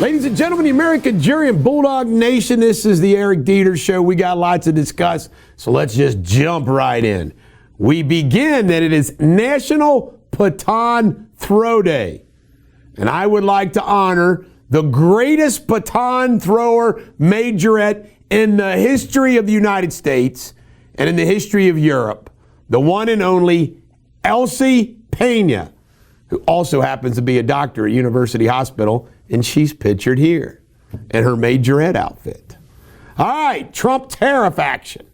Ladies and gentlemen, the American jury and Bulldog Nation, this is the Eric Deters Show. We got lots to discuss, so let's just jump right in. We begin that it is National Baton Throw Day. And I would like to honor the greatest baton thrower majorette in the history of the United States and in the history of Europe, the one and only Elsie Pena, who also happens to be a doctor at University Hospital, and she's pictured here in her majorette outfit. All right, Trump tariff action.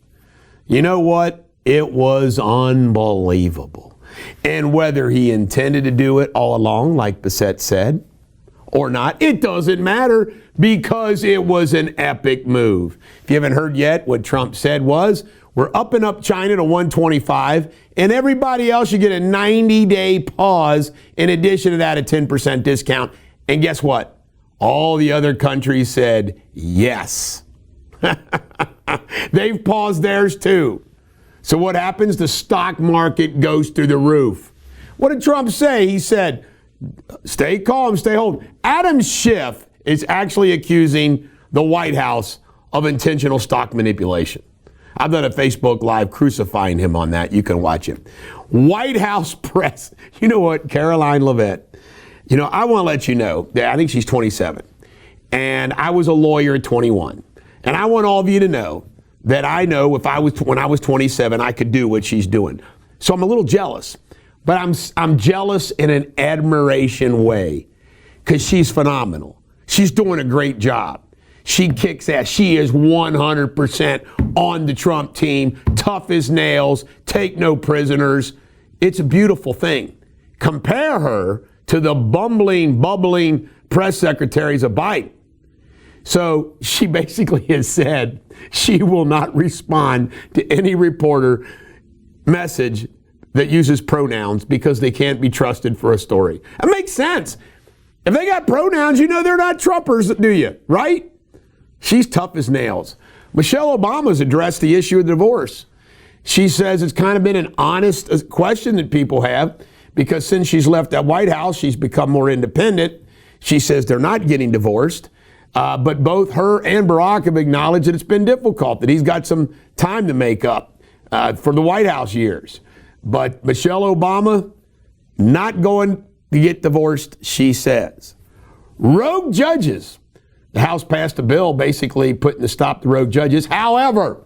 You know what? It was unbelievable. And whether he intended to do it all along, like Bissett said, or not, it doesn't matter because it was an epic move. If you haven't heard yet, what Trump said was, we're upping up China to 125, and everybody else should get a 90-day pause. In addition to that, a 10% discount. And guess what? All the other countries said yes. They've paused theirs too. So what happens? The stock market goes through the roof. What did Trump say? He said, stay calm, stay hold. Adam Schiff is actually accusing the White House of intentional stock manipulation. I've done a Facebook Live crucifying him on that. You can watch it. White House press. You know what, Caroline Levitt? You know, I want to let you know that I think she's 27. And I was a lawyer at 21. And I want all of you to know that I know when I was 27, I could do what she's doing. So I'm a little jealous. But I'm jealous in an admiration way because she's phenomenal. She's doing a great job. She kicks ass. She is 100% on the Trump team, tough as nails, take no prisoners. It's a beautiful thing. Compare her to the bumbling, bubbling press secretaries of Biden. So she basically has said she will not respond to any reporter message that uses pronouns because they can't be trusted for a story. It makes sense. If they got pronouns, you know they're not Trumpers, do you? Right? She's tough as nails. Michelle Obama's addressed the issue of divorce. She says it's kind of been an honest question that people have because since she's left that White House, she's become more independent. She says they're not getting divorced. But both her and Barack have acknowledged that it's been difficult, that he's got some time to make up for the White House years. But Michelle Obama, not going to get divorced, she says. Rogue judges. The House passed a bill basically putting to stop the rogue judges. However,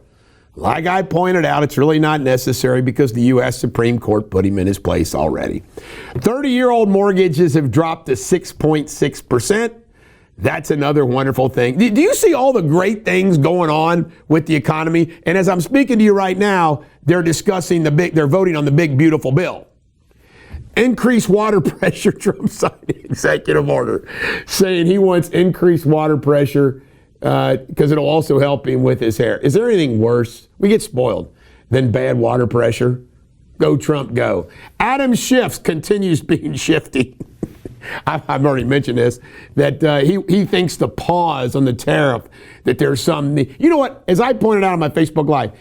like I pointed out, it's really not necessary because the U.S. Supreme Court put him in his place already. 30-year-old mortgages have dropped to 6.6%. That's another wonderful thing. Do you see all the great things going on with the economy? And as I'm speaking to you right now, they're discussing they're voting on the big, beautiful bill. Increased water pressure, Trump signed an executive order saying he wants increased water pressure because it'll also help him with his hair. Is there anything worse? We get spoiled than bad water pressure. Go Trump, go. Adam Schiff continues being shifty. I've already mentioned this, that he thinks the pause on the tariff, that there's some, you know what, as I pointed out on my Facebook Live,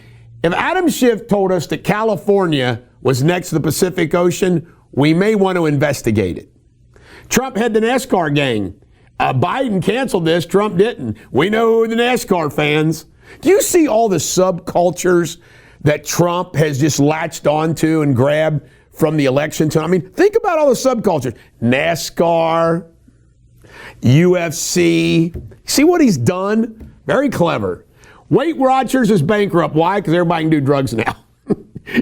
if Adam Schiff told us that California was next to the Pacific Ocean, we may want to investigate it. Trump had the NASCAR gang. Biden canceled this, Trump didn't. We know who are the NASCAR fans. Do you see all the subcultures that Trump has just latched onto and grabbed from the election time? I mean, think about all the subcultures. NASCAR, UFC. See what he's done? Very clever. Weight Watchers is bankrupt. Why? Because everybody can do drugs now.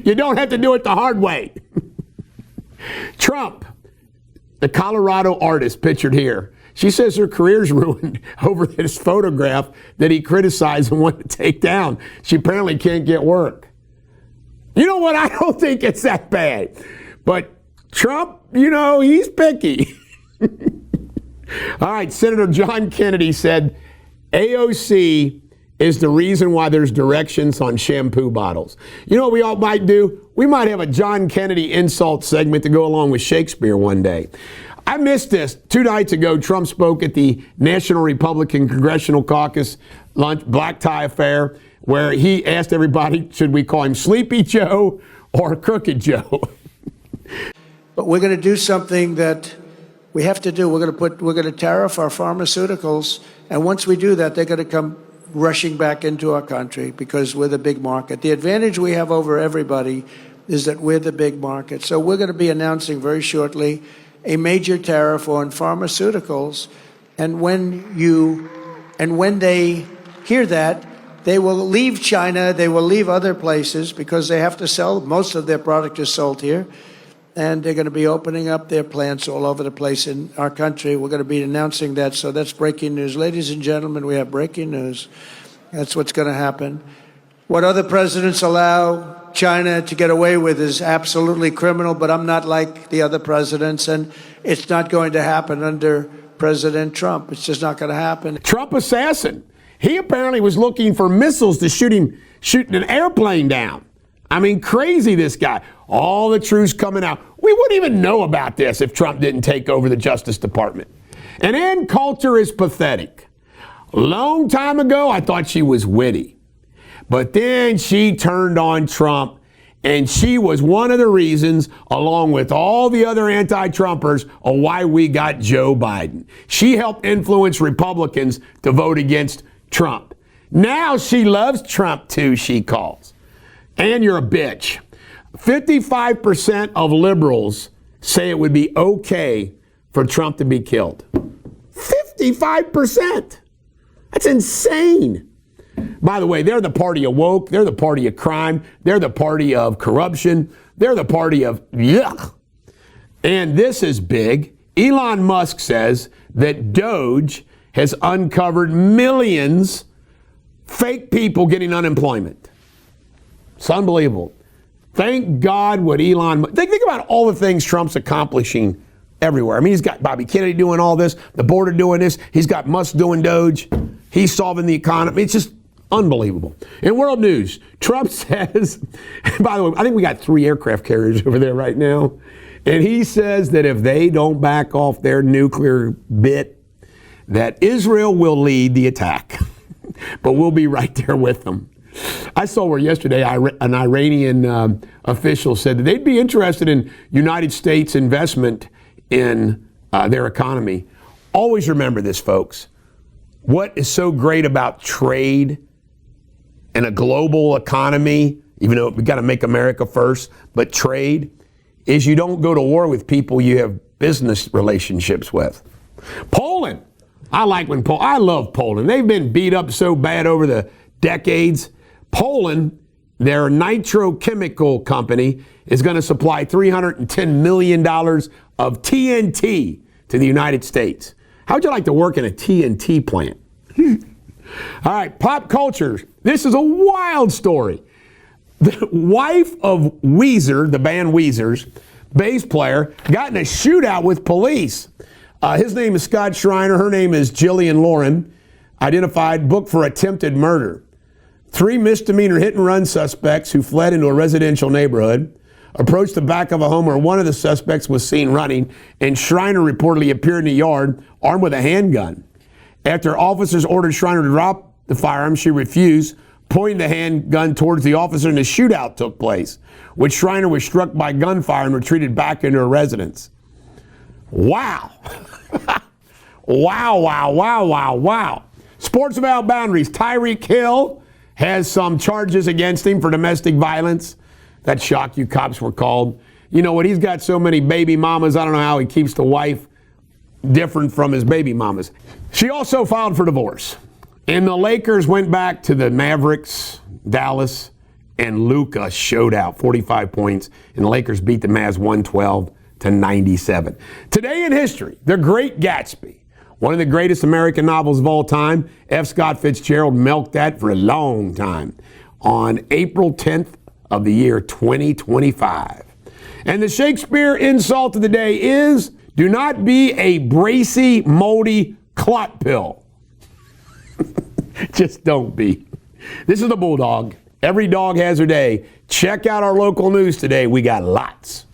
You don't have to do it the hard way. Trump, the Colorado artist pictured here. She says her career's ruined over this photograph that he criticized and wanted to take down. She apparently can't get work. You know what? I don't think it's that bad. But Trump, you know, he's picky. All right, Senator John Kennedy said AOC is the reason why there's directions on shampoo bottles. You know what we all might do? We might have a John Kennedy insult segment to go along with Shakespeare one day. I missed this. 2 nights ago, Trump spoke at the National Republican Congressional Caucus lunch, black tie affair, where he asked everybody, should we call him Sleepy Joe or Crooked Joe? But we're going to do something that we have to do. We're going to tariff our pharmaceuticals, and once we do that, they're going to come rushing back into our country because we're the big market. The advantage we have over everybody is that we're the big market. So we're going to be announcing very shortly a major tariff on pharmaceuticals, and when they hear that, they will leave China, they will leave other places because they have to sell. Most of their product is sold here. And they're going to be opening up their plants all over the place in our country. We're going to be announcing that. So that's breaking news. Ladies and gentlemen, we have breaking news. That's what's going to happen. What other presidents allow China to get away with is absolutely criminal, but I'm not like the other presidents, and it's not going to happen under President Trump. It's just not going to happen. Trump assassin. He apparently was looking for missiles to shoot an airplane down. I mean, crazy, this guy. All the truth's coming out. We wouldn't even know about this if Trump didn't take over the Justice Department. And Ann Coulter is pathetic. A long time ago, I thought she was witty. But then she turned on Trump, and she was one of the reasons, along with all the other anti-Trumpers, of why we got Joe Biden. She helped influence Republicans to vote against Trump. Now she loves Trump too, she calls. And you're a bitch. 55% of liberals say it would be okay for Trump to be killed. 55%. That's insane. By the way, they're the party of woke. They're the party of crime. They're the party of corruption. They're the party of yuck. And this is big. Elon Musk says that DOGE has uncovered millions fake people getting unemployment. It's unbelievable. Thank God what Elon... Think about all the things Trump's accomplishing everywhere. I mean, he's got Bobby Kennedy doing all this, the border doing this, he's got Musk doing DOGE, he's solving the economy. It's just unbelievable. In world news, Trump says... By the way, I think we got 3 aircraft carriers over there right now. And he says that if they don't back off their nuclear bit, that Israel will lead the attack. But we'll be right there with them. I saw where yesterday an Iranian official said that they'd be interested in United States investment in their economy. Always remember this, folks. What is so great about trade and a global economy, even though we've got to make America first, but trade, is you don't go to war with people you have business relationships with. Poland. I love Poland. They've been beat up so bad over the decades. Poland, their nitrochemical company, is going to supply $310 million of TNT to the United States. How would you like to work in a TNT plant? All right, pop culture. This is a wild story. The wife of Weezer, the band Weezer's bass player, got in a shootout with police. His name is Scott Schreiner. Her name is Jillian Lauren. Identified, booked for attempted murder. 3 misdemeanor hit-and-run suspects who fled into a residential neighborhood approached the back of a home where one of the suspects was seen running, and Schreiner reportedly appeared in the yard armed with a handgun. After officers ordered Schreiner to drop the firearm, she refused, pointing the handgun towards the officer, and a shootout took place, which Schreiner was struck by gunfire and retreated back into her residence. Wow. Wow. Sports Without Boundaries. Tyreek Hill has some charges against him for domestic violence. That shocked you, cops were called. You know what? He's got so many baby mamas. I don't know how he keeps the wife different from his baby mamas. She also filed for divorce. And the Lakers went back to the Mavericks, Dallas, and Luka showed out 45 points. And the Lakers beat the Mavs 112-97. Today in history, The Great Gatsby. One of the greatest American novels of all time. F. Scott Fitzgerald milked that for a long time. On April 10th of the year 2025. And the Shakespeare insult of the day is, do not be a bracy, moldy clot pill. Just don't be. This is the Bulldog. Every dog has her day. Check out our local news today. We got lots.